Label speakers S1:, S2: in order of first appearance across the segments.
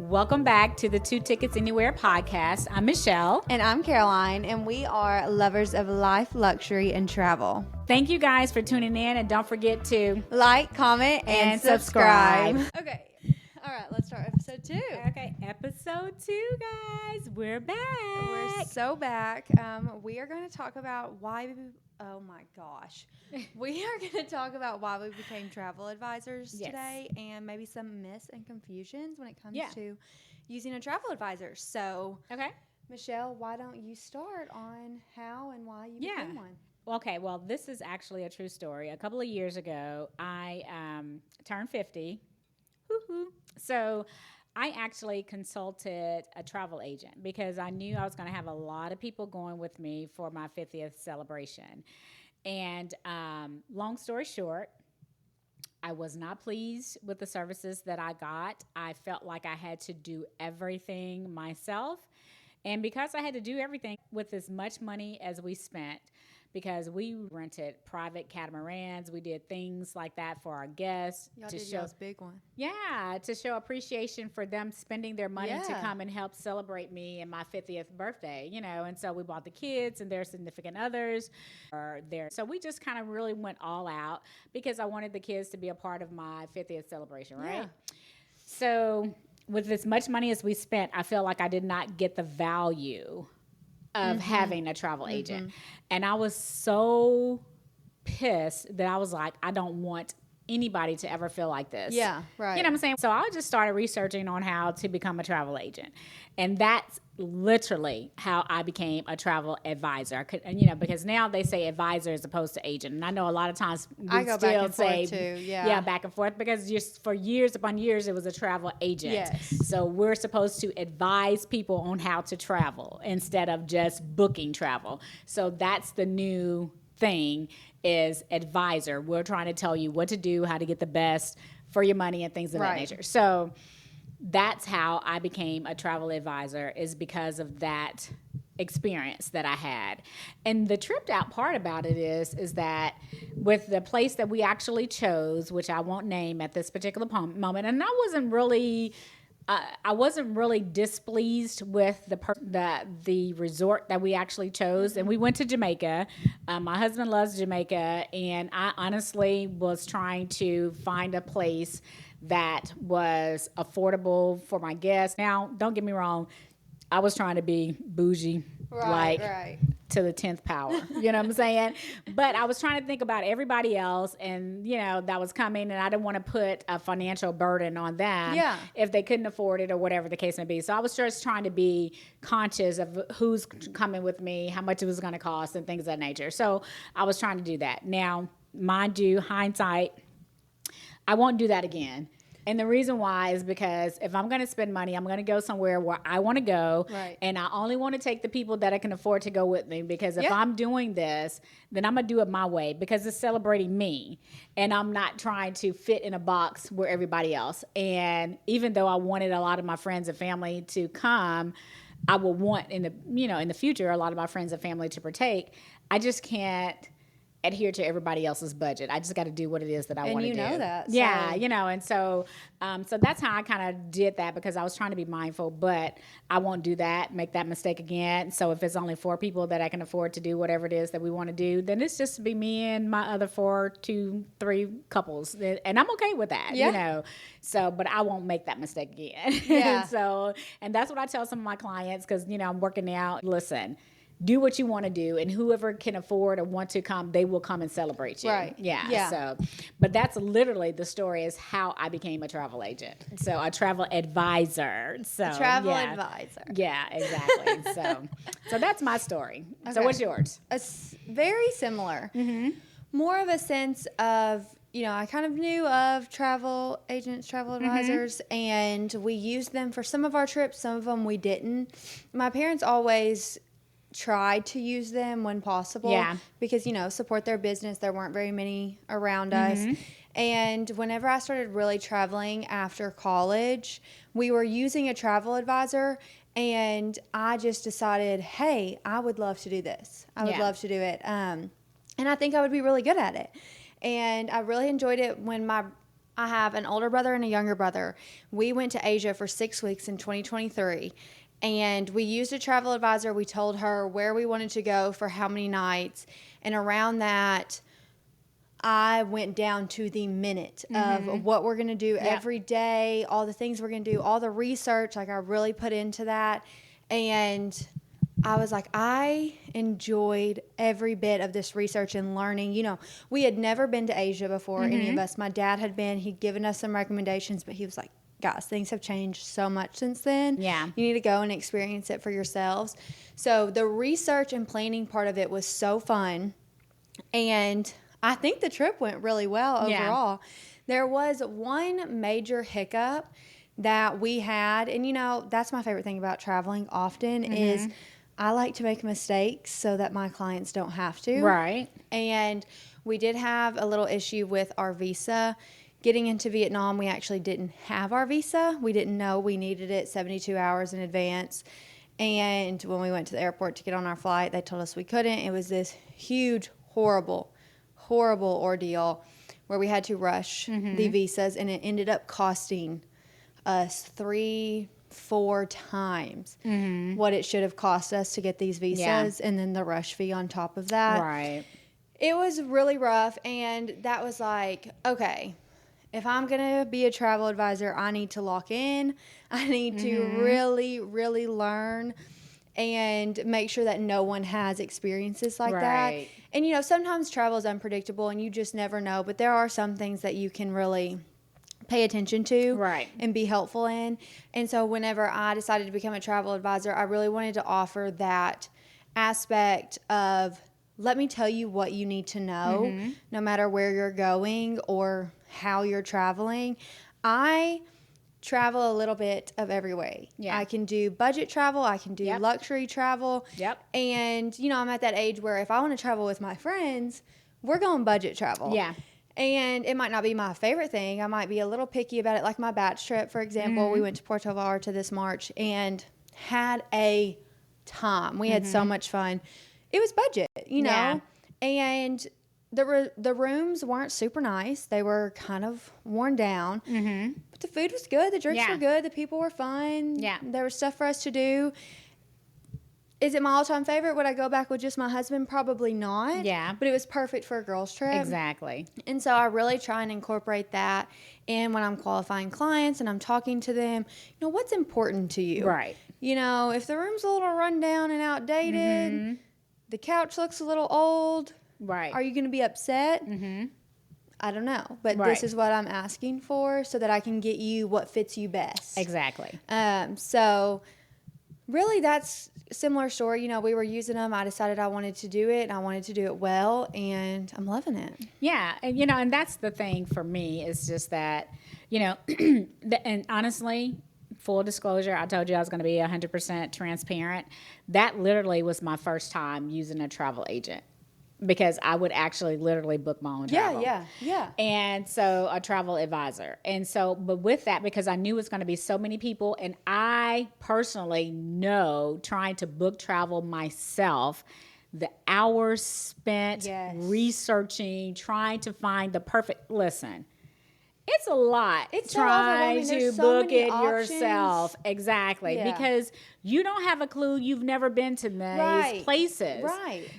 S1: Welcome back to the Two Tickets Anywhere podcast. I'm Michelle.
S2: And I'm Caroline, and we are lovers of life, luxury, and travel.
S1: Thank you guys for tuning in, and don't forget to
S2: like, comment, and subscribe. Okay. All right, let's start episode 2.
S1: Okay, episode 2, guys. We're back.
S2: We're so back. We are going to talk about why we are going to talk about why we became travel advisors today, and maybe some myths and confusions when it comes to using a travel advisor. So,
S1: okay,
S2: Michelle, why don't you start on how and why you became one?
S1: Okay, well, this is actually a true story. A couple of years ago, I turned 50. Woo-hoo. So I actually consulted a travel agent because I knew I was going to have a lot of people going with me for my 50th celebration. And long story short, I was not pleased with the services that I got. I felt like I had to do everything myself. And because I had to do everything with as much money as we spent, because we rented private catamarans, we did things like that for our guests.
S2: Y'all did y'all's big one.
S1: Yeah, to show appreciation for them spending their money to come and help celebrate me and my 50th birthday, And so we bought the kids and their significant others are there. So we just kind of really went all out because I wanted the kids to be a part of my 50th celebration, right? Yeah. So with as much money as we spent, I feel like I did not get the value of having a travel agent. And I was so pissed that I was like, I don't want anybody to ever feel like this.
S2: Yeah, right.
S1: You know what I'm saying? So I just started researching on how to become a travel agent. And that's literally how I became a travel advisor. Because now they say advisor as opposed to agent. And I know a lot of times
S2: I go
S1: still
S2: back and
S1: say,
S2: forth too.
S1: Yeah, back and forth, because just for years upon years, it was a travel agent.
S2: Yes.
S1: So we're supposed to advise people on how to travel instead of just booking travel. So that's the new thing, is advisor. We're trying to tell you what to do, how to get the best for your money and things of that nature. So that's how I became a travel advisor, is because of that experience that I had. And the tripped out part about it is that with the place that we actually chose, which I won't name at this particular moment, and I wasn't really displeased with the resort that we actually chose. And we went to Jamaica. My husband loves Jamaica, and I honestly was trying to find a place that was affordable for my guests. Now, don't get me wrong, I was trying to be bougie, to the 10th power. You know what I'm saying? But I was trying to think about everybody else, and that was coming, and I didn't want to put a financial burden on them if they couldn't afford it or whatever the case may be. So I was just trying to be conscious of who's coming with me, how much it was going to cost, and things of that nature. So I was trying to do that. Now, mind you, hindsight, I won't do that again. And the reason why is because if I'm going to spend money, I'm going to go somewhere where I want to go.
S2: Right.
S1: And I only want to take the people that I can afford to go with me. Because if I'm doing this, then I'm going to do it my way, because it's celebrating me. And I'm not trying to fit in a box where everybody else. And even though I wanted a lot of my friends and family to come, I will want in the future, a lot of my friends and family to partake. I just can't adhere to everybody else's budget. I just got to do what it is that I want to do.
S2: And you know that.
S1: Yeah, and so that's how I kind of did that, because I was trying to be mindful, but I won't do that, make that mistake again. So if it's only 4 people that I can afford to do whatever it is that we want to do, then it's just be me and my other 2, 3 couples. And I'm okay with that, So, but I won't make that mistake again.
S2: Yeah.
S1: And that's what I tell some of my clients, because, I'm working out. Listen, do what you want to do, and whoever can afford or want to come, they will come and celebrate you.
S2: Right.
S1: Yeah. So, but that's literally the story, is how I became a travel agent. So a travel advisor. So
S2: a travel advisor.
S1: Yeah, exactly. So that's my story. Okay. So what's yours?
S2: Very similar. Mm-hmm. More of a sense of, I kind of knew of travel agents, travel advisors, and we used them for some of our trips. Some of them we didn't. My parents always tried to use them when possible, because support their business. There weren't very many around us, and whenever I started really traveling after college, we were using a travel advisor, and I just decided, hey, I would love to do this. I would love to do it, and I think I would be really good at it. And I really enjoyed it when my I have an older brother and a younger brother. We went to Asia for 6 weeks in 2023, and we used a travel advisor. We told her where we wanted to go for how many nights, and around that, I went down to the minute of what we're going to do every day, all the things we're going to do, all the research. Like, I really put into that. And I was like, I enjoyed every bit of this research and learning. You know, we had never been to Asia before, any of us. My dad had been. He'd given us some recommendations, but he was like, guys, things have changed so much since then.
S1: Yeah.
S2: You need to go and experience it for yourselves. So the research and planning part of it was so fun. And I think the trip went really well overall. There was one major hiccup that we had, and you know, that's my favorite thing about traveling often is I like to make mistakes so that my clients don't have to.
S1: Right.
S2: And we did have a little issue with our visa. Getting into Vietnam, we actually didn't have our visa. We didn't know we needed it 72 hours in advance. And when we went to the airport to get on our flight, they told us we couldn't. It was this huge, horrible ordeal where we had to rush the visas, and it ended up costing us 3-4 times what it should have cost us to get these visas, and then the rush fee on top of that.
S1: Right.
S2: It was really rough, and that was like, okay, if I'm going to be a travel advisor, I need to lock in. I need to really, really learn and make sure that no one has experiences like that. And, you know, sometimes travel is unpredictable and you just never know, but there are some things that you can really pay attention to and be helpful in. And so whenever I decided to become a travel advisor, I really wanted to offer that aspect of, let me tell you what you need to know, no matter where you're going or how you're traveling. I travel a little bit of every way. I can do budget travel. I can do luxury travel. And, you know, I'm at that age where if I want to travel with my friends, we're going budget travel. And it might not be my favorite thing. I might be a little picky about it. Like my batch trip, for example, we went to Puerto Vallarta this March and had a time. We had so much fun. It was budget, you know, and the rooms weren't super nice. They were kind of worn down, but the food was good. The drinks were good. The people were fun. There was stuff for us to do. Is it my all-time favorite? Would I go back with just my husband? Probably not. But it was perfect for a girls' trip.
S1: Exactly.
S2: And so I really try and incorporate that in when I'm qualifying clients and I'm talking to them. You know, what's important to you? You know, if the room's a little run down and outdated, the couch looks a little old, are you going to be upset? I don't know. But this is what I'm asking for so that I can get you what fits you best.
S1: Exactly.
S2: So really that's a similar story. You know, we were using them. I decided I wanted to do it and I wanted to do it well, and I'm loving it.
S1: Yeah. And, you know, and that's the thing for me is just that, you know, and honestly, full disclosure, I told you I was going to be 100% transparent. That literally was my first time using a travel agent because I would actually literally book my own travel. And so a travel advisor. And so, but with that, because I knew it was going to be so many people, and I personally know trying to book travel myself, the hours spent researching, trying to find the perfect, listen, it's a lot.
S2: It's so
S1: trying
S2: overwhelming.
S1: to
S2: There's so
S1: book
S2: many
S1: it
S2: options.
S1: yourself. Exactly. Because you don't have a clue. You've never been to these places.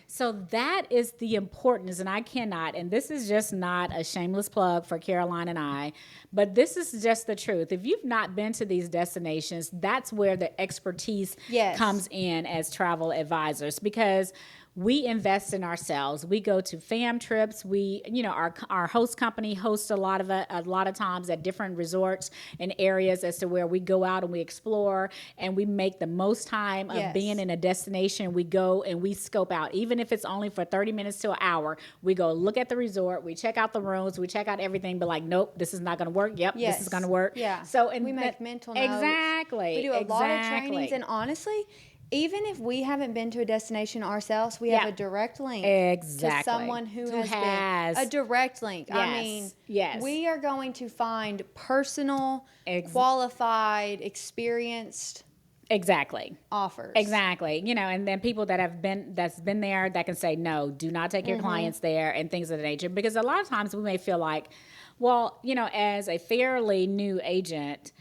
S1: So that is the importance. And I cannot, and this is just not a shameless plug for Caroline and I, but this is just the truth. If you've not been to these destinations, that's where the expertise comes in as travel advisors, because we invest in ourselves. We go to fam trips. We, you know, our host company hosts a lot of times at different resorts and areas as to where we go out and we explore and we make the most time of being in a destination. We go and we scope out, even if it's only for 30 minutes to an hour. We go look at the resort. We check out the rooms. We check out everything. But like, nope, this is not going to work. Yep, this is going to work. So and
S2: we make mental notes.
S1: Exactly.
S2: We do a lot of trainings, and honestly, even if we haven't been to a destination ourselves, we have a direct link to someone who has been. A direct link. I mean, we are going to find personal, qualified, experienced offers.
S1: Exactly. You know, and then people that's been there that can say, no, do not take your clients there and things of that nature. Because a lot of times we may feel like, Well, as a fairly new agent,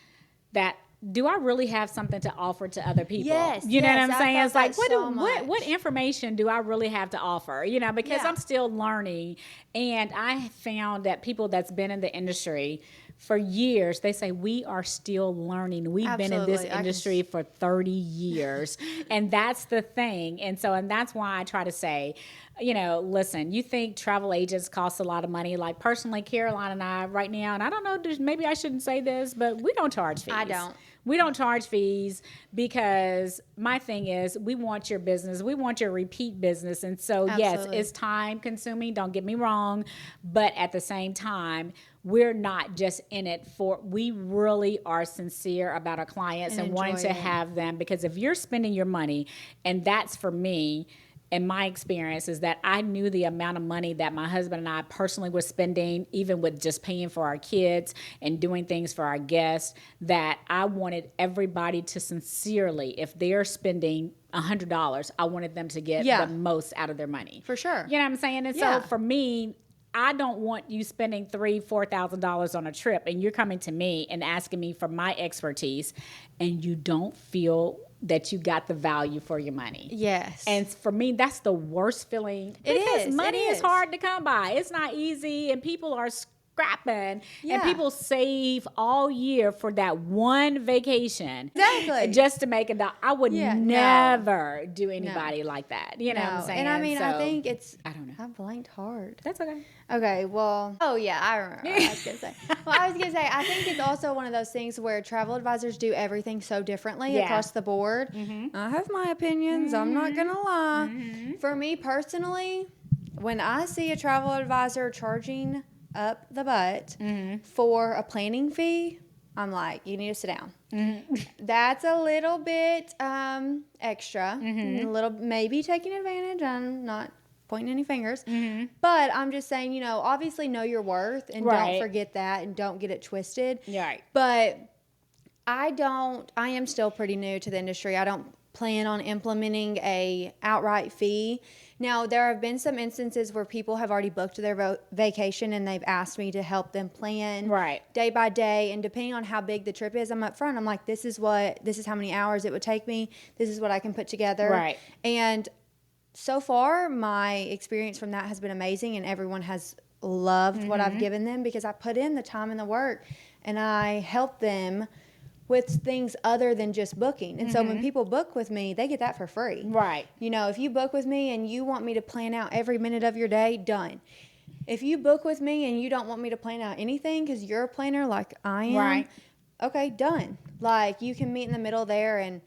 S1: that do I really have something to offer to other people?
S2: Yes,
S1: You know
S2: yes,
S1: what I'm
S2: I
S1: saying?
S2: felt
S1: It's like
S2: that
S1: what
S2: so
S1: what
S2: much.
S1: information do I really have to offer? Because
S2: Yeah.
S1: I'm still learning, and I found that people that's been in the industry for years, they say we are still learning. We've been in this
S2: Absolutely.
S1: industry for 30 years. And that's the thing. And that's why I try to say, listen, you think travel agents cost a lot of money. Like personally, Caroline and I right now, and I don't know, maybe I shouldn't say this, but we don't charge fees.
S2: I don't.
S1: We don't charge fees because my thing is we want your business. We want your repeat business. And so, yes,
S2: Absolutely.
S1: it's time consuming. Don't get me wrong. But at the same time, we're not just in it we really are sincere about our clients and wanting to
S2: enjoy it.
S1: have them, because if you're spending your money, and that's for me, in my experience, is that I knew the amount of money that my husband and I personally were spending, even with just paying for our kids and doing things for our guests, that I wanted everybody to sincerely, if they're spending $100, I wanted them to get
S2: Yeah.
S1: the most out of their money.
S2: For sure.
S1: You know what I'm saying? And
S2: Yeah.
S1: so for me, I don't want you spending $3,000-$4,000 on a trip, and you're coming to me and asking me for my expertise, and you don't feel that you got the value for your money.
S2: Yes.
S1: And for me, that's the worst feeling.
S2: It
S1: Because
S2: is.
S1: money
S2: It
S1: is
S2: is.
S1: hard to come by. It's not easy, and people are scrapping,
S2: Yeah.
S1: and people save all year for that one vacation.
S2: Exactly.
S1: Just to make I would
S2: Yeah, no.
S1: never do anybody like that. You know what I'm
S2: No.
S1: saying?
S2: And I mean, I
S1: So,
S2: think it's.
S1: I don't know.
S2: I blanked hard.
S1: That's okay.
S2: Okay, well, oh yeah, I remember what I was gonna say. Well, I was gonna say, I think it's also one of those things where travel advisors do everything so differently
S1: Yeah.
S2: across the board. I have my opinions. I'm not gonna lie. For me personally, when I see a travel advisor charging up the butt for a planning fee, I'm like, you need to sit down. That's a little bit extra, a little maybe taking advantage. I'm not pointing any fingers, but I'm just saying, obviously know your worth and
S1: Right.
S2: don't forget that and don't get it twisted.
S1: Right.
S2: But I am still pretty new to the industry. I don't plan on implementing a outright fee. Now, there have been some instances where people have already booked their vacation and they've asked me to help them plan
S1: Right.
S2: day by day. And depending on how big the trip is, I'm up front. I'm like, this is how many hours it would take me. This is what I can put together.
S1: Right.
S2: And so far, my experience from that has been amazing, and everyone has loved what I've given them because I put in the time and the work, and I help them with things other than just booking. And so when people book with me, they get that for free.
S1: Right.
S2: If you book with me and you want me to plan out every minute of your day, done. If you book with me and you don't want me to plan out anything because you're a planner like I am,
S1: Right.
S2: okay, done. Like, you can meet in the middle there. And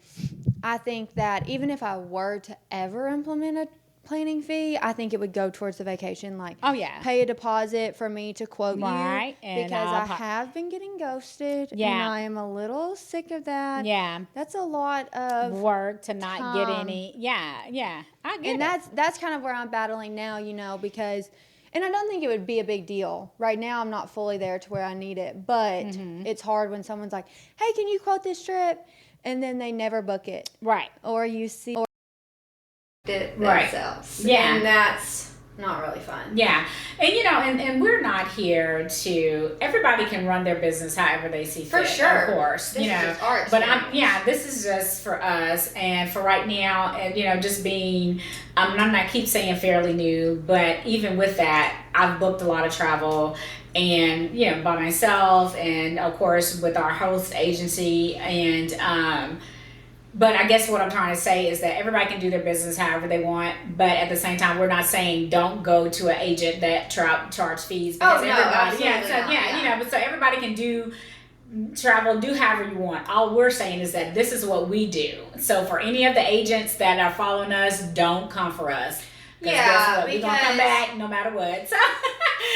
S2: I think that even if I were to ever implement a planning fee, I think it would go towards the vacation. Like,
S1: Oh, yeah.
S2: pay a deposit for me to quote
S1: Right,
S2: you,
S1: and
S2: because I
S1: I'll
S2: have been getting ghosted.
S1: Yeah.
S2: And I am a little sick of that.
S1: Yeah.
S2: That's a lot of
S1: Work to not get
S2: time.
S1: any. Yeah. I get
S2: and
S1: it.
S2: that's kind of where I'm battling now, because, and I don't think it would be a big deal. Right now, I'm not fully there to where I need it, but it's hard when someone's like, hey, can you quote this trip? And then they never book it.
S1: Right.
S2: Or you see it
S1: Right.
S2: themselves.
S1: Yeah.
S2: And that's not really fun.
S1: Yeah. And we're not here to, everybody can run their business however they see
S2: For
S1: fit.
S2: sure.
S1: Of course.
S2: This is just our
S1: But
S2: experience.
S1: this is just for us and for right now, and just being, I keep saying fairly new, but even with that, I've booked a lot of travel and, by myself and of course with our host agency and, but I guess what I'm trying to say is that everybody can do their business however they want, but at the same time, we're not saying don't go to an agent that charge fees because
S2: Oh, no,
S1: everybody,
S2: absolutely not.
S1: but so everybody can do however you want. All we're saying is that this is what we do. So for any of the agents that are following us, don't come for us.
S2: Yeah,
S1: guess what? We're gonna come
S2: because-
S1: back no matter what. So,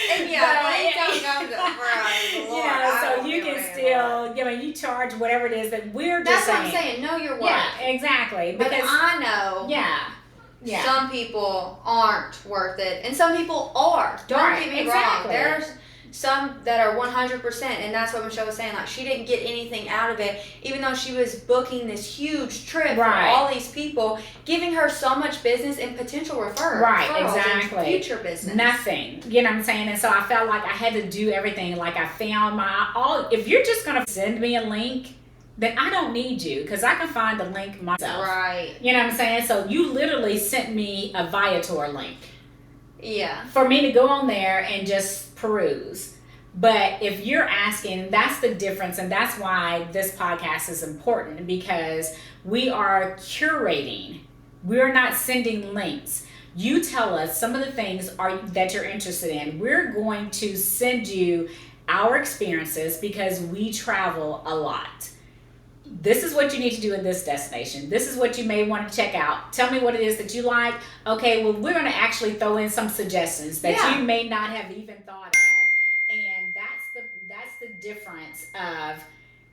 S2: And please don't come for us, Lord. I
S1: so
S2: don't
S1: you
S2: do
S1: can
S2: it
S1: still, you charge whatever it is that we're just
S2: That's what I'm
S1: saying.
S2: saying. Know your worth.
S1: Yeah, exactly.
S2: But
S1: Because
S2: I know
S1: yeah.
S2: some people aren't worth it, and some people are. Don't
S1: Right,
S2: get me
S1: exactly.
S2: wrong. There's some that are 100%, and that's what Michelle was saying. Like, she didn't get anything out of it, even though she was booking this huge trip for all these people, giving her so much business and potential referrals and future business.
S1: Nothing, you know what I'm saying? And so I felt like I had to do everything. Like, I found if you're just gonna send me a link, then I don't need you, because I can find the link myself.
S2: Right.
S1: You know what I'm saying? So you literally sent me a Viator link.
S2: Yeah.
S1: For me to go on there and just peruse. But if you're asking, that's the difference, and that's why this podcast is important, because we are curating. We're not sending links. You tell us some of the things that you're interested in. We're going to send you our experiences because we travel a lot. This is what you need to do in this destination. This is what you may want to check out. Tell me what it is that you like. Okay, well, we're going to actually throw in some suggestions that you may not have even thought of. And that's the difference of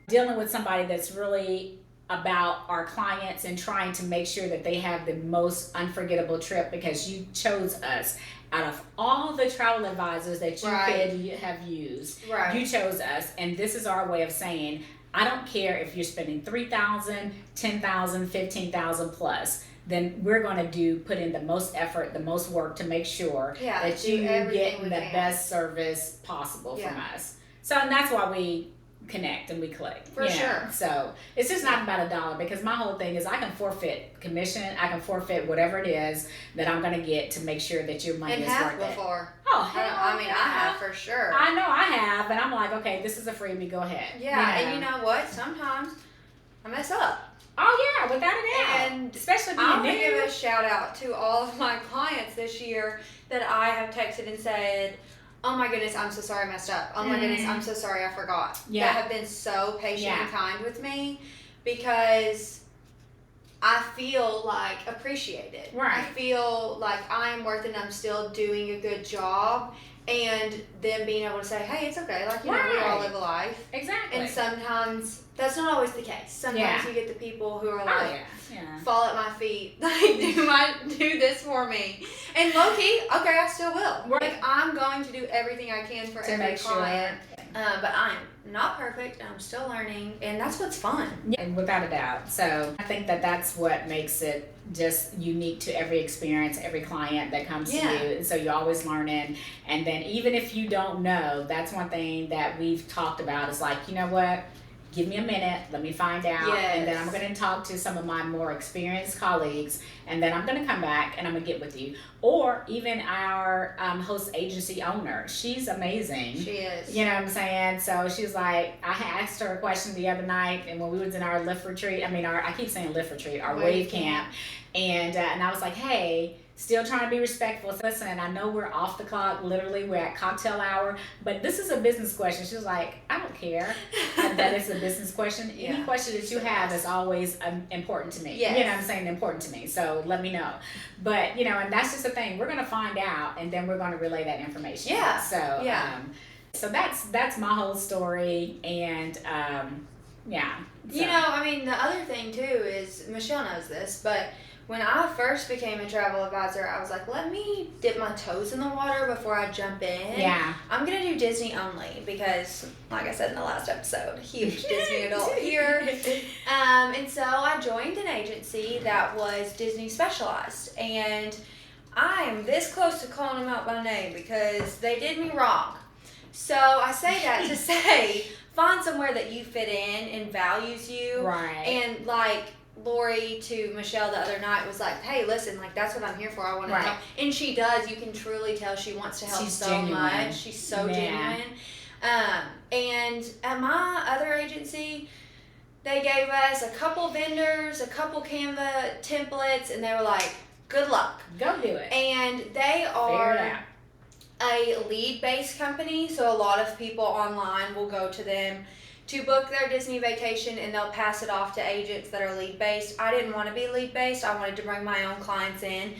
S1: dealing with somebody that's really about our clients and trying to make sure that they have the most unforgettable trip, because you chose us. Out of all the travel advisors that you could have used, you chose us. And this is our way of saying, I don't care if you're spending $3,000, $10,000, $15,000 plus. Then we're going to put in the most effort, the most work to make sure that you get the best service possible from us. So, and that's why we connect and we click.
S2: For sure.
S1: So it's just not about $1, because my whole thing is I can forfeit commission, I can forfeit whatever it is that I'm going to get to make sure that your money is worth it.
S2: Before.
S1: Oh,
S2: I have for sure.
S1: I know I have, and I'm like, okay, this is a freebie, go ahead.
S2: Yeah, and you know what? Sometimes I mess up.
S1: Oh yeah, without a doubt.
S2: And
S1: especially being
S2: I want
S1: new.
S2: to give a shout out to all of my clients this year that I have texted and said, oh my goodness, I'm so sorry I messed up. Oh my goodness, I'm so sorry I forgot.
S1: Yeah.
S2: That have been so patient and kind with me, because I feel like appreciated.
S1: Right.
S2: I feel like I'm worth it and I'm still doing a good job. And then being able to say, hey, it's okay. Like, you know, we all live a life.
S1: Exactly.
S2: And sometimes that's not always the case. Sometimes you get the people who are like, fall at my feet, like do this for me. And low key, okay, I still will.
S1: Right.
S2: Like, I'm going to do everything I can for every client. But I'm not perfect. I'm still learning, and that's what's fun.
S1: Yeah, and without a doubt. So I think that that's what makes it just unique to every experience, every client that comes to you. And so you're always learning. And then even if you don't know, that's one thing that we've talked about is like, you know what? Give me a minute, let me find out, and then I'm going to talk to some of my more experienced colleagues, and then I'm going to come back and I'm going to get with you. Or even our host agency owner, she's amazing.
S2: She is.
S1: You know what I'm saying? So she's like, I asked her a question the other night, and when we was in our lift retreat, I keep saying lift retreat, our wave camp, and I was like, hey, still trying to be respectful. Listen, I know we're off the clock. Literally, we're at cocktail hour. But this is a business question. She was like, I don't care that it's a business question. Any question that you have is always important to me.
S2: Yes.
S1: You know what I'm saying? Important to me. So let me know. But, you know, and that's just the thing. We're going to find out, and then we're going to relay that information.
S2: Yeah.
S1: So, so that's my whole story. And, yeah. So.
S2: You know, I mean, the other thing, too, is Michelle knows this, but when I first became a travel advisor, I was like, let me dip my toes in the water before I jump in.
S1: Yeah.
S2: I'm going to do Disney only because, like I said in the last episode, huge Disney adult here. And so I joined an agency that was Disney specialized. And I am this close to calling them out by name because they did me wrong. So I say that to say, find somewhere that you fit in and values you.
S1: Right.
S2: And like Lori to Michelle the other night was like, hey, listen, like that's what I'm here for. I want to help. And she does. You can truly tell she wants to help much. She's so genuine. And at my other agency, they gave us a couple vendors, a couple Canva templates, and they were like, good luck.
S1: Go do it.
S2: And they are a lead-based company, so a lot of people online will go to them to book their Disney vacation, and they'll pass it off to agents that are lead-based. I didn't want to be lead-based. I wanted to bring my own clients in.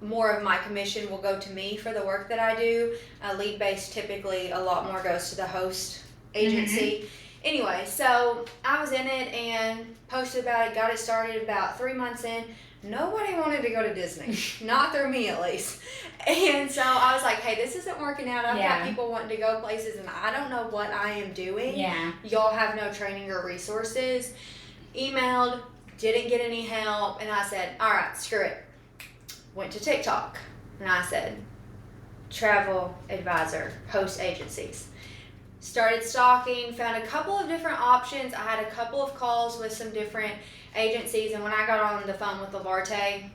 S2: More of my commission will go to me for the work that I do. Lead-based, typically, a lot more goes to the host agency. Anyway, so I was in it and posted about it, got it started about 3 months in. Nobody wanted to go to Disney. Not through me, at least. And so I was like, hey, this isn't working out. I've got people wanting to go places, and I don't know what I am doing.
S1: Yeah.
S2: Y'all have no training or resources. Emailed, didn't get any help, and I said, all right, screw it. Went to TikTok, and I said, travel advisor, host agencies. Started stalking, found a couple of different options. I had a couple of calls with some different agencies, and when I got on the phone with Lavarte,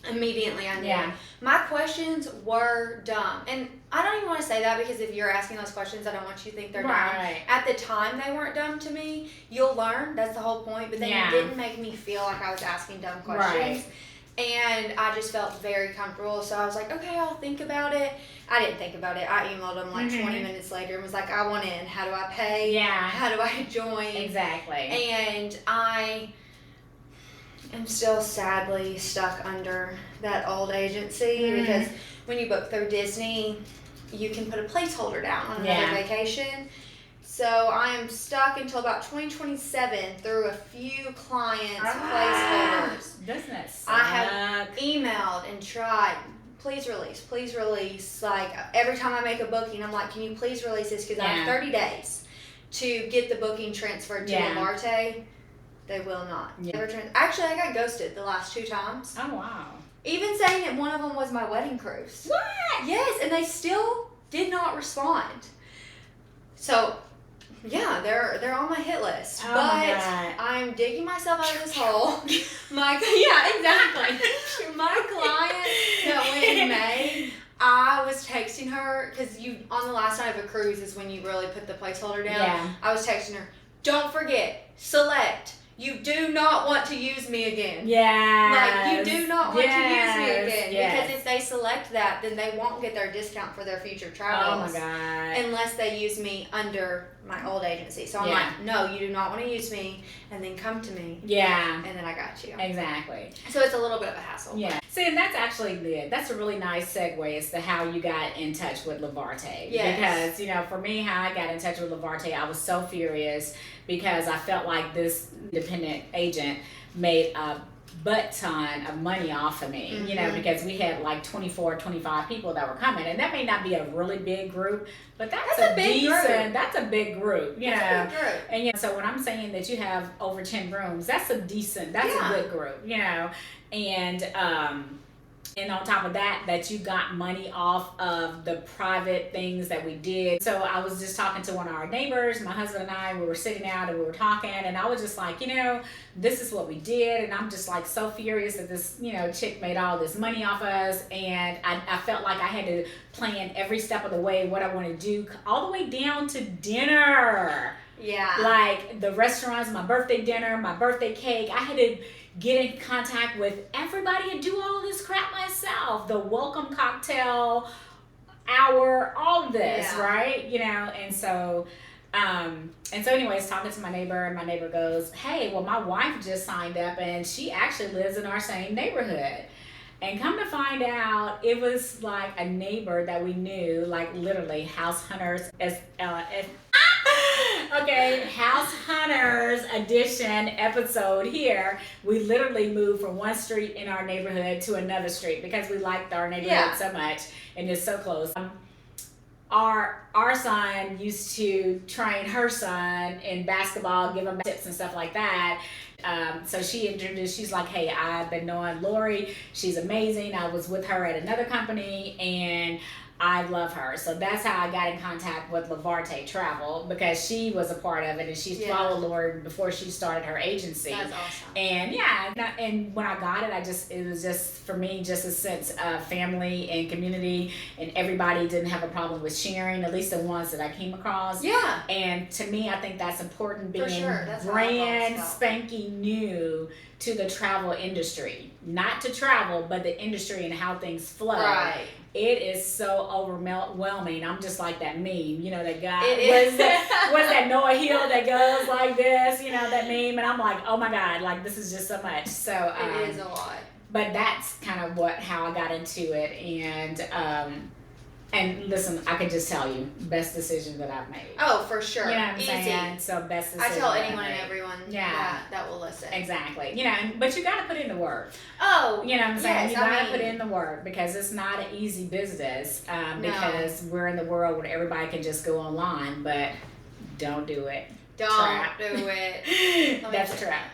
S2: immediately I knew.
S1: Yeah.
S2: My questions were dumb. And I don't even want to say that, because if you're asking those questions, I don't want you to think they're dumb. At the time, they weren't dumb to me. You'll learn. That's the whole point. But then it didn't make me feel like I was asking dumb questions. And I just felt very comfortable. So I was like, okay, I'll think about it. I didn't think about it. I emailed them like 20 minutes later and was like, I want in. How do I pay? How do I join?
S1: Exactly.
S2: And I am still sadly stuck under that old agency, because when you book through Disney, you can put a placeholder down on another vacation. So I am stuck until about 2027 through a few clients' placeholders.
S1: Business.
S2: I have emailed and tried. Please release. Like, every time I make a booking, I'm like, can you please release this? Because I have 30 days to get the booking transferred to Lavarte. They will not. Actually, I got ghosted the last 2 times.
S1: Oh, wow.
S2: Even saying that one of them was my wedding cruise.
S1: What?
S2: Yes, and they still did not respond. So, yeah, they're on my hit list.
S1: Oh,
S2: but I'm digging myself out of this hole. Exactly. My client that went in May, I was texting her, because on the last night of a cruise is when you really put the placeholder down.
S1: Yeah.
S2: I was texting her, don't forget, select. You do not want to use me again.
S1: Yeah.
S2: Like, you do not want to use me again. Because if they select that, then they won't get their discount for their future travels.
S1: Oh my God.
S2: Unless they use me under my old agency. So I'm like, no, you do not want to use me, and then come to me.
S1: Yeah.
S2: And then I got you.
S1: Exactly.
S2: So it's a little bit of a hassle.
S1: Yeah. See, and that's actually good. That's a really nice segue as to how you got in touch with Lavarte.
S2: Yes.
S1: Because, for me, how I got in touch with Lavarte, I was so furious because I felt like this independent agent made a butt ton of money off of me, because we had like 24, 25 people that were coming, and that may not be a really big group, but that's a big group. That's a big group, And so when I'm saying that you have over 10 rooms, that's a good group, and on top of that you got money off of the private things that we did. So I was just talking to one of our neighbors, my husband and I, we were sitting out and we were talking, and I was just like, this is what we did, and I'm just like so furious that this, chick made all this money off us, and I felt like I had to plan every step of the way what I want to do, all the way down to dinner.
S2: Yeah.
S1: Like the restaurants, my birthday dinner, my birthday cake, I had to get in contact with everybody and do all this crap myself. The welcome cocktail hour, all of this, right? And so anyways, talking to my neighbor, and my neighbor goes, hey, well, my wife just signed up, and she actually lives in our same neighborhood. And come to find out, it was like a neighbor that we knew, like literally House Hunters, House Hunters edition episode here. We literally moved from one street in our neighborhood to another street because we liked our neighborhood so much, and it's so close. Our son used to train her son in basketball, give him tips and stuff like that. So she's like, hey, I've been knowing Lori. She's amazing. I was with her at another company, and I love her. So that's how I got in contact with Lavarte Travel, because she was a part of it, and she followed Lori before she started her agency.
S2: That's awesome.
S1: And and when I got it, it was just, for me, just a sense of family and community, and everybody didn't have a problem with sharing, at least the ones that I came across.
S2: Yeah.
S1: And to me, I think that's important, being
S2: That's
S1: brand spanking new to the travel industry. Not to travel, but the industry and how things flow.
S2: Right.
S1: It is so overwhelming. I'm just like that meme, that guy.
S2: It is.
S1: What's that Noah Hill that goes like this, that meme? And I'm like, oh my God, like this is just so much. So
S2: it is a lot.
S1: But that's kind of how I got into it. And And listen, I can just tell you, best decision that I've made.
S2: Oh, for sure.
S1: You know what I'm
S2: Easy.
S1: saying? So best
S2: I
S1: decision.
S2: tell
S1: that I've
S2: anyone and
S1: made.
S2: everyone
S1: Yeah.
S2: that will listen.
S1: Exactly. You know, but you got to put in the work.
S2: Oh,
S1: You know what I'm saying?
S2: yes,
S1: You got to put in the work because it's not an easy business. Because we're in the world where everybody can just go online, but don't do it.
S2: Don't
S1: Trap.
S2: do it.
S1: That's a trap.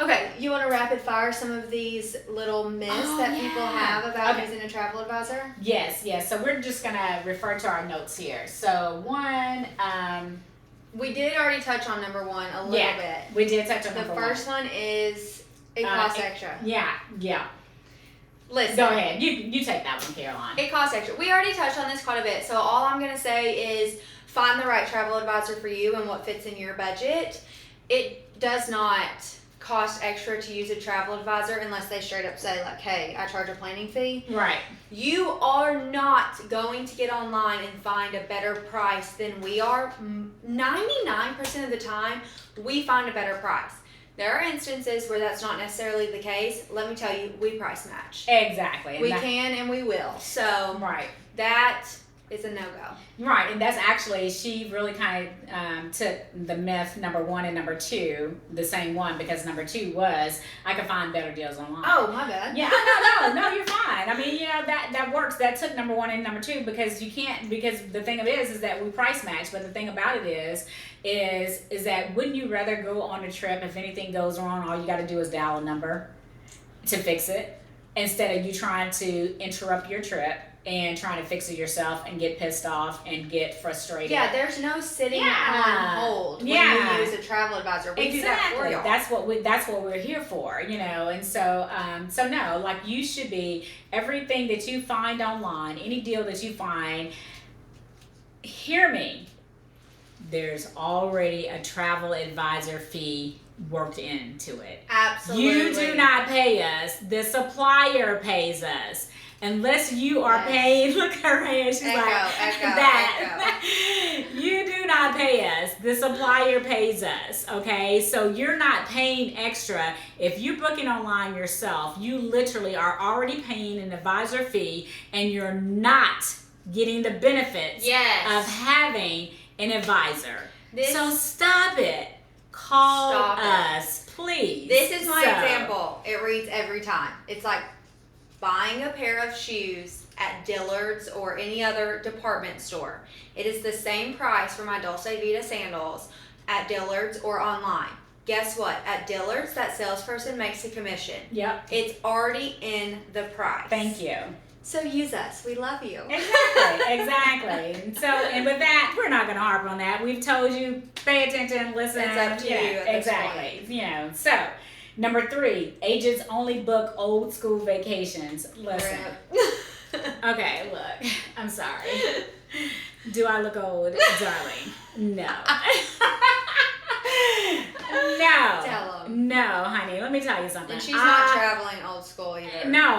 S2: Okay, you want to rapid fire some of these little myths that people have about using a travel advisor?
S1: Yes. So we're just going to refer to our notes here. So one,
S2: we did already touch on number one a little bit.
S1: We did touch on number one.
S2: The first one is it costs extra.
S1: Yeah.
S2: Listen.
S1: Go ahead. You take that one, Caroline.
S2: It costs extra. We already touched on this quite a bit. So all I'm going to say is find the right travel advisor for you and what fits in your budget. It does not cost extra to use a travel advisor unless they straight up say like, hey, I charge a planning fee.
S1: Right.
S2: You are not going to get online and find a better price than we are. 99% of the time, we find a better price. There are instances where that's not necessarily the case. Let me tell you, we price match.
S1: Exactly.
S2: We can and we will. So
S1: right.
S2: That is a no-go.
S1: Right, and that's actually, she really kind of took the myth number one and number two, the same one, because number two was, I can find better deals online.
S2: Oh, my bad.
S1: Yeah, no, you're fine. I mean, you know, that works. That took number one and number two because you can't, because the thing of it is that we price match, but the thing about it is that wouldn't you rather go on a trip, if anything goes wrong, all you got to do is dial a number to fix it, instead of you trying to interrupt your trip and trying to fix it yourself and get pissed off and get frustrated.
S2: Yeah, there's no sitting on hold when you use a travel advisor. We do that for y'all.
S1: That's what we're here for, you know. And so no, like you should be, everything that you find online, any deal that you find, hear me, there's already a travel advisor fee worked into it.
S2: Absolutely.
S1: You do not pay us. The supplier pays us. Unless you are paying, look at her hand, she's
S2: echo.
S1: You do not pay us. The supplier pays us, okay? So you're not paying extra. If you're booking online yourself, you literally are already paying an advisor fee and you're not getting the benefits of having an advisor. So stop it. Call us, please.
S2: This is my example. It reads every time. It's like buying a pair of shoes at Dillard's or any other department store. It is the same price for my Dulce Vita sandals at Dillard's or online. Guess what? At Dillard's, that salesperson makes a commission.
S1: Yep.
S2: It's already in the price.
S1: Thank you.
S2: So use us. We love you.
S1: Exactly. So, and with that, we're not going to harp on that. We've told you, pay attention, listen.
S2: It's up to you at this point.
S1: You know, so number 3, agents only book old school vacations. Listen. Okay, look, I'm sorry. Do I look old, darling? No. No.
S2: Tell them.
S1: No, honey, let me tell you something.
S2: And she's not traveling old school either.
S1: No,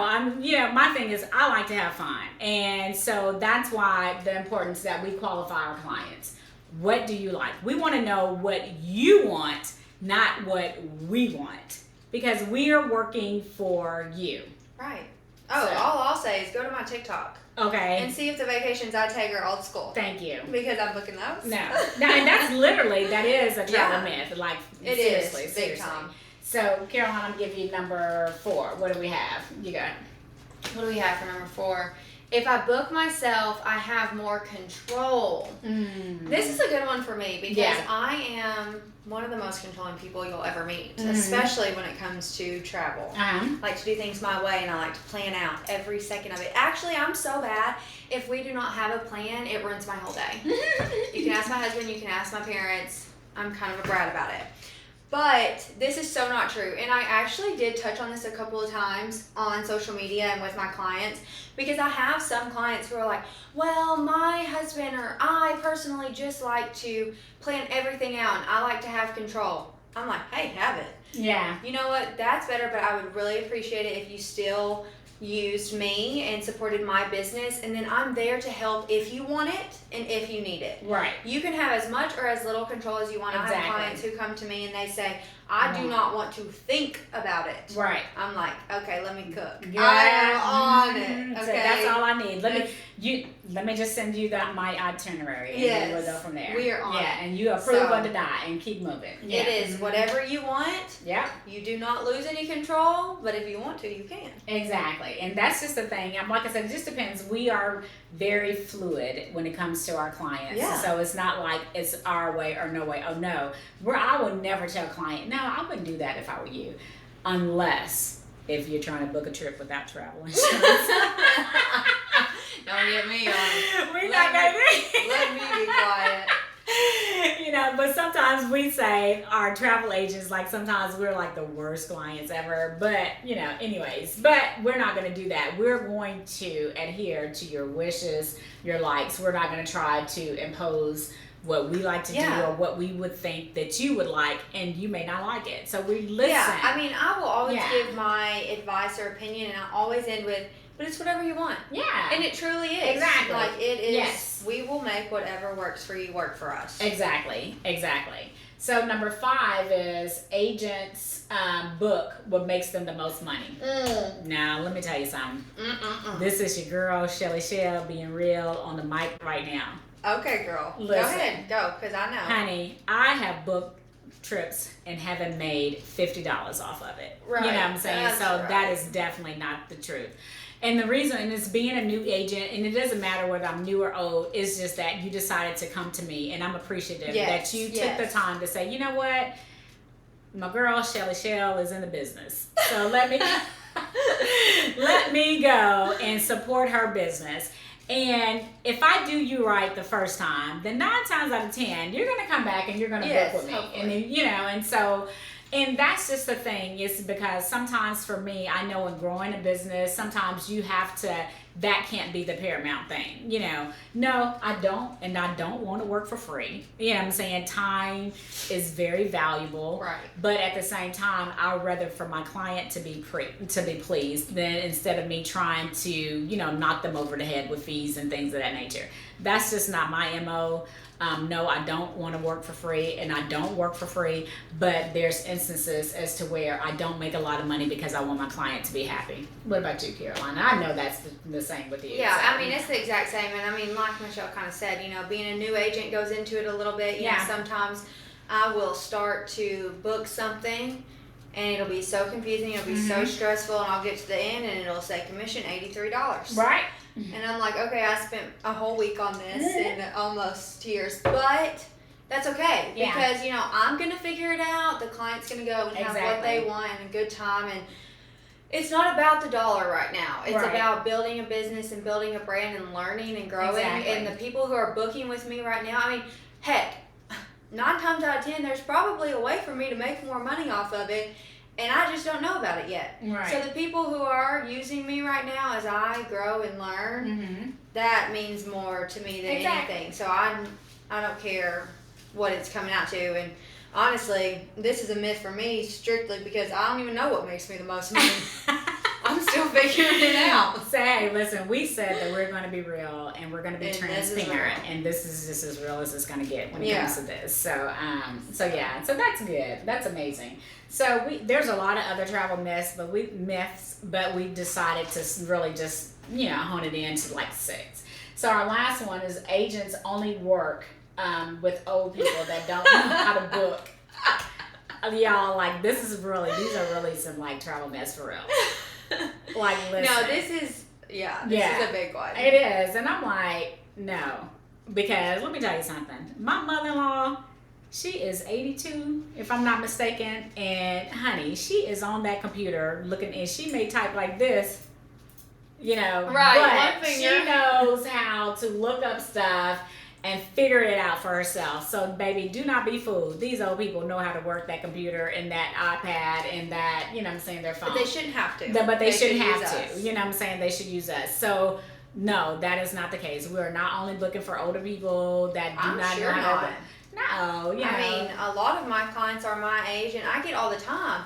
S1: my thing is I like to have fun. And so that's why the importance that we qualify our clients. What do you like? We want to know what you want, not what we want. Because we are working for you.
S2: Right. Oh, so, all I'll say is go to my TikTok.
S1: Okay.
S2: And see if the vacations I take are old school.
S1: Thank you.
S2: Because I'm booking those.
S1: No, and that's literally, that is a travel myth. Like,
S2: it
S1: seriously,
S2: is. Big time.
S1: So, Caroline, I'm going to give you number 4. What do we have? You got it.
S2: What do we have for number 4? If I book myself, I have more control. This is a good one for me because I am one of the most controlling people you'll ever meet, especially when it comes to travel. I like to do things my way and I like to plan out every second of it. Actually, I'm so bad. If we do not have a plan, it ruins my whole day. You can ask my husband, you can ask my parents. I'm kind of a brat about it. But this is so not true. And I actually did touch on this a couple of times on social media and with my clients because I have some clients who are like, well, my husband or I personally just like to plan everything out and I like to have control. I'm like, hey, have it.
S1: Yeah.
S2: You know what? That's better, but I would really appreciate it if you still used me and supported my business, and then I'm there to help if you want it and if you need it.
S1: Right.
S2: You can have as much or as little control as you want.
S1: Exactly.
S2: I have clients who come to me and they say,
S3: I do not want to think about it.
S1: Right.
S3: I'm like, okay, let me cook.
S1: Yeah.
S3: I am on it. Okay.
S1: So that's all I need. Let me just send you my itinerary, and
S3: Yes.
S1: then we'll go from there.
S3: We are on it.
S1: And you approve
S3: So,
S1: on the dot and keep moving. Yeah.
S3: It is whatever you want.
S1: Yeah.
S3: You do not lose any control, but if you want to, you can.
S1: Exactly. And that's just the thing. Like I said, it just depends. We are very fluid when it comes to our clients.
S3: Yeah.
S1: So it's not like it's our way or no way. Oh no. I would never tell a client, no, I wouldn't do that if I were you. Unless if you're trying to book a trip without travel insurance.
S3: Don't get me on.
S1: We're not going to
S3: Let me be quiet.
S1: But sometimes we say our travel agents, like sometimes we're like the worst clients ever, but anyways, but we're not going to do that. We're going to adhere to your wishes, your likes. We're not going to try to impose what we like to do or what we would think that you would like, and you may not like it. So we listen.
S3: Yeah, I mean, I will always give my advice or opinion, and I always end with, but it's whatever you want.
S1: Yeah.
S3: And it truly is.
S1: Exactly.
S3: Like, it is.
S1: Yes.
S3: We will make whatever works for you work for us.
S1: Exactly. So number 5 is agents book what makes them the most money. Now, let me tell you something. This is your girl, Shelly Shell, being real on the mic right now.
S3: Okay, girl.
S1: Listen.
S3: Go ahead. Go, because I know.
S1: Honey, I have booked trips and haven't made $50 off of it.
S3: Right.
S1: You know what I'm saying?
S3: That's
S1: so
S3: right.
S1: that is definitely not the truth. And the reason, and it's being a new agent, and it doesn't matter whether I'm new or old, it's just that you decided to come to me, and I'm appreciative that you took the time to say, you know what, my girl Shelly Shell is in the business, so let me go and support her business. And if I do you right the first time, then 9 times out of 10, you're gonna come back and you're gonna book with me,
S3: hopefully.
S1: and then, and so. And that's just the thing, is because sometimes for me, I know in growing a business, sometimes you have to, that can't be the paramount thing. No, I don't, and I don't want to work for free. You know what I'm saying? Time is very valuable.
S3: Right.
S1: But at the same time, I'd rather for my client to be pleased than instead of me trying to, knock them over the head with fees and things of that nature. That's just not my MO. No, I don't want to work for free, and I don't work for free, but there's instances as to where I don't make a lot of money because I want my client to be happy. What about you, Caroline? I know that's the same with you.
S3: Yeah,
S1: so.
S3: I mean, it's the exact same. And I mean, like Michelle kind of said, being a new agent goes into it a little bit. You know, sometimes I will start to book something, and it'll be so confusing, it'll be so stressful, and I'll get to the end, and it'll say commission $83.
S1: Right.
S3: And I'm like, okay, I spent a whole week on this and almost tears, but that's okay because I'm gonna figure it out. The client's gonna go and have what they want and a good time, and it's not about the dollar right now. It's about building a business and building a brand and learning and growing. And the people who are booking with me right now, I mean, heck, 9 times out of 10, there's probably a way for me to make more money off of it. And I just don't know about it yet.
S1: Right.
S3: So the people who are using me right now as I grow and learn, that means more to me than anything. So I don't care what it's coming out to. And honestly, this is a myth for me strictly because I don't even know what makes me the most money. I'm still figuring it out.
S1: Say, listen, we said that we're going to be real and we're going to be
S3: And
S1: transparent, and this is just as real as it's going to get when it comes to this. So that's good. That's amazing. So there's a lot of other travel myths, but we decided to really just hone it in to like 6. So our last one is agents only work with old people that don't know how to book. Y'all, like these are really some like travel myths for real. Like, listen.
S3: No, this is a big one.
S1: It is. And I'm like, no. Because let me tell you something. My mother-in-law, she is 82, if I'm not mistaken. And honey, she is on that computer looking, and she may type like this,
S3: right,
S1: but she knows how to look up stuff and figure it out for herself. So, baby, do not be fooled. These old people know how to work that computer and that iPad and that, their phone.
S3: But they shouldn't have to.
S1: But they shouldn't have
S3: us.
S1: to. They should use us. So, no, that is not the case. We are not only looking for older people that do not know how to. No,
S3: I mean, a lot of my clients are my age, and I get all the time.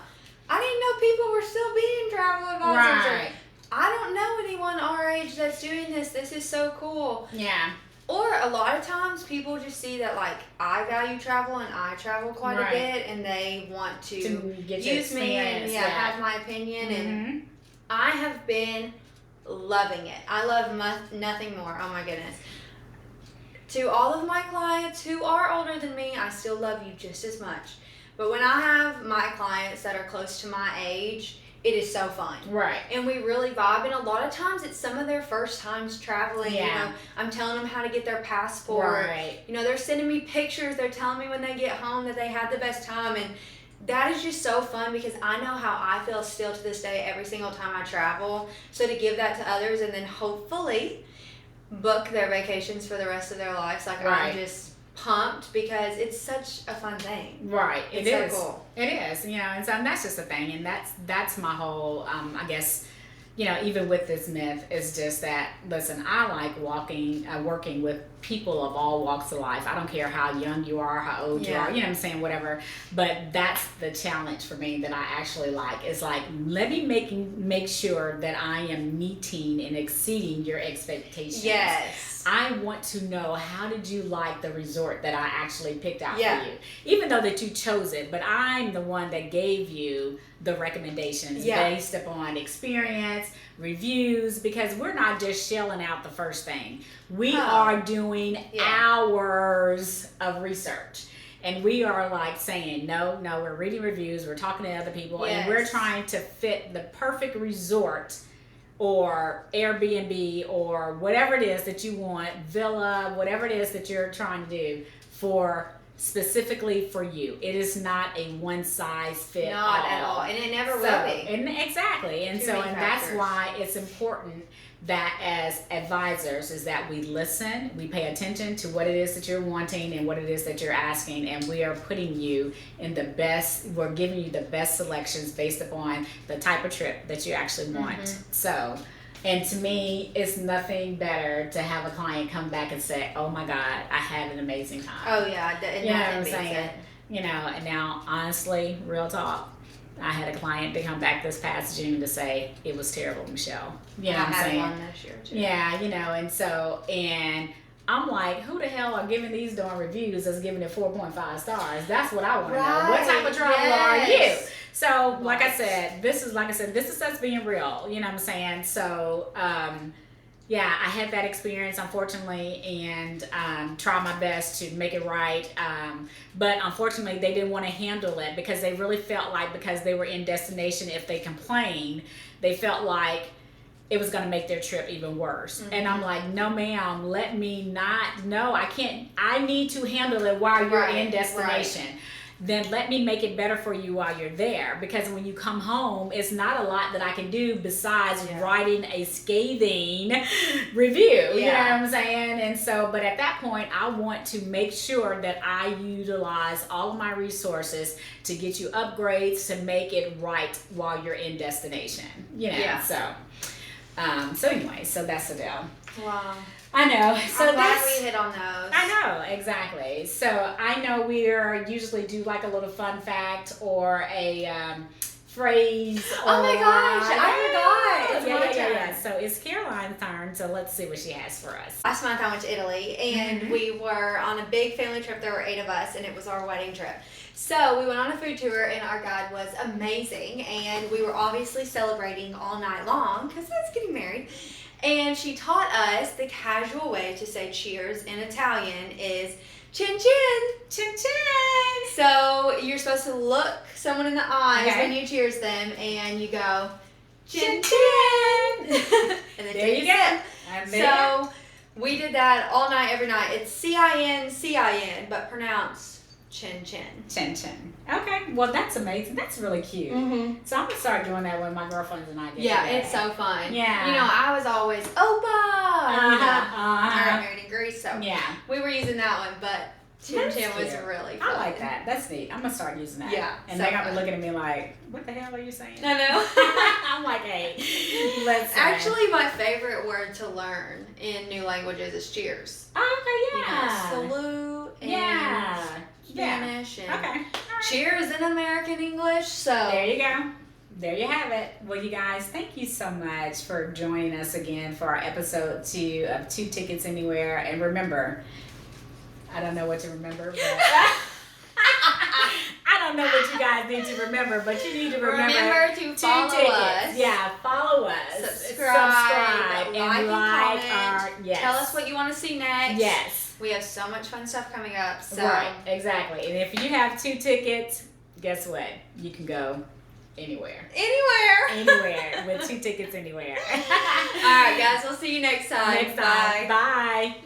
S3: I didn't know people were still being travel advisors.
S1: Right.
S3: I don't know anyone our age that's doing this. This is so cool.
S1: Yeah.
S3: Or a lot of times people just see that like I value travel and I travel quite a bit, and they want to use me and have my opinion. And I have been loving it. I love nothing more. Oh my goodness. To all of my clients who are older than me, I still love you just as much. But when I have my clients that are close to my age, it is so fun.
S1: Right.
S3: And we really vibe. And a lot of times it's some of their first times traveling.
S1: Yeah.
S3: You know, I'm telling them how to get their passport.
S1: Right.
S3: You know, they're sending me pictures. They're telling me when they get home that they had the best time. And that is just so fun because I know how I feel still to this day every single time I travel. So to give that to others and then hopefully book their vacations for the rest of their lives, like I'm just pumped because it's such a fun thing.
S1: Right.
S3: It's
S1: so
S3: so cool.
S1: It is, you know, and so that's just the thing, and that's my whole I guess, you know, even with this myth is just that, listen, I like working with people of all walks of life. I don't care how young you are, how old you are, you know what I'm saying, whatever. But that's the challenge for me that I actually like. Is like, let me make sure that I am meeting and exceeding your expectations.
S3: Yes.
S1: I want to know, how did you like the resort that I actually picked out for you? Even though that you chose it, but I'm the one that gave you the recommendations based upon experience, reviews, because we're not just shelling out the first thing. We are doing hours of research. And we are like saying, no, we're reading reviews, we're talking to other people, and we're trying to fit the perfect resort or Airbnb or whatever it is that you want, villa, whatever it is that you're trying to do for specifically for you. It is not a one size fit all.
S3: Not at all. And it never will be.
S1: And exactly. And that's why it's important that as advisors is that we listen, we pay attention to what it is that you're wanting and what it is that you're asking, and we are putting you in the best, we're giving you the best selections based upon the type of trip that you actually want. So, and to me, it's nothing better to have a client come back and say, oh my God, I had an amazing time.
S3: Oh yeah,
S1: you know what I'm saying? You know, and now honestly, real talk, I had a client to come back this past June to say it was terrible, Michelle. You know what I'm saying?
S3: I had one this year too.
S1: Yeah, you know, and I'm like, who the hell are giving these darn reviews that's giving it 4.5 stars? That's what I want to know. What type of traveler are you? So, like I said, this is us being real. You know what I'm saying? So, yeah, I had that experience, unfortunately, and tried my best to make it right. But unfortunately, they didn't want to handle it because they really felt like, because they were in destination, if they complained, they felt like it was going to make their trip even worse. And I'm like, no, ma'am, let me not. No, I can't. I need to handle it while you're in destination. Then let me make it better for you while you're there. Because when you come home, it's not a lot that I can do besides writing a scathing review. You know what I'm saying? And so, but at that point, I want to make sure that I utilize all of my resources to get you upgrades to make it right while you're in destination. You know, so anyway, so that's the deal.
S3: Wow.
S1: I know. So
S3: I'm glad we hit on those.
S1: I know, exactly. So I know we're usually do like a little fun fact or a phrase.
S3: Oh my gosh, I forgot. It's my turn.
S1: Yeah. So it's Caroline's turn. So let's see what she has for us.
S3: Last month I went to Italy, and we were on a big family trip. There were 8 of us, and it was our wedding trip. So we went on a food tour, and our guide was amazing, and we were obviously celebrating all night long because that's getting married. And she taught us the casual way to say cheers in Italian is chin chin.
S1: Chin chin.
S3: So you're supposed to look someone in the eyes when you cheers them, and you go chin chin. And then
S1: there you go.
S3: So we did that all night, every night. It's C-I-N, but pronounced chin chin.
S1: Chin chin. Okay, well that's amazing. That's really cute. So I'm gonna start doing that when my girlfriends and I get together.
S3: It's so fun.
S1: Yeah.
S3: You know, I was always Opa. I got married in Greece, so we were using that one, but chin chin was really fun.
S1: I like that. That's neat. I'm gonna start using that.
S3: Yeah.
S1: And they're gonna be looking at me like, what the hell are you saying?
S3: I know.
S1: I'm like, hey, let's
S3: actually my favorite word to learn in new languages is cheers.
S1: Oh, okay, yeah.
S3: You know, salute and Spanish and cheers in American English. So
S1: there you go. There you have it. Well, you guys, thank you so much for joining us again for our episode 2 of 2 Tickets Anywhere. And remember, I don't know what to remember, but I don't know what you guys need to remember, but you need to remember
S3: to
S1: 2
S3: follow
S1: tickets.
S3: us.
S1: Yeah, follow us.
S3: Subscribe
S1: and like our, yes.
S3: Tell us what you want to see next.
S1: Yes.
S3: We have so much fun stuff coming up. So.
S1: Right, exactly. And if you have 2 tickets, guess what? You can go anywhere. Anywhere with 2 tickets anywhere.
S3: All right, guys. We'll see you next time.
S1: Bye.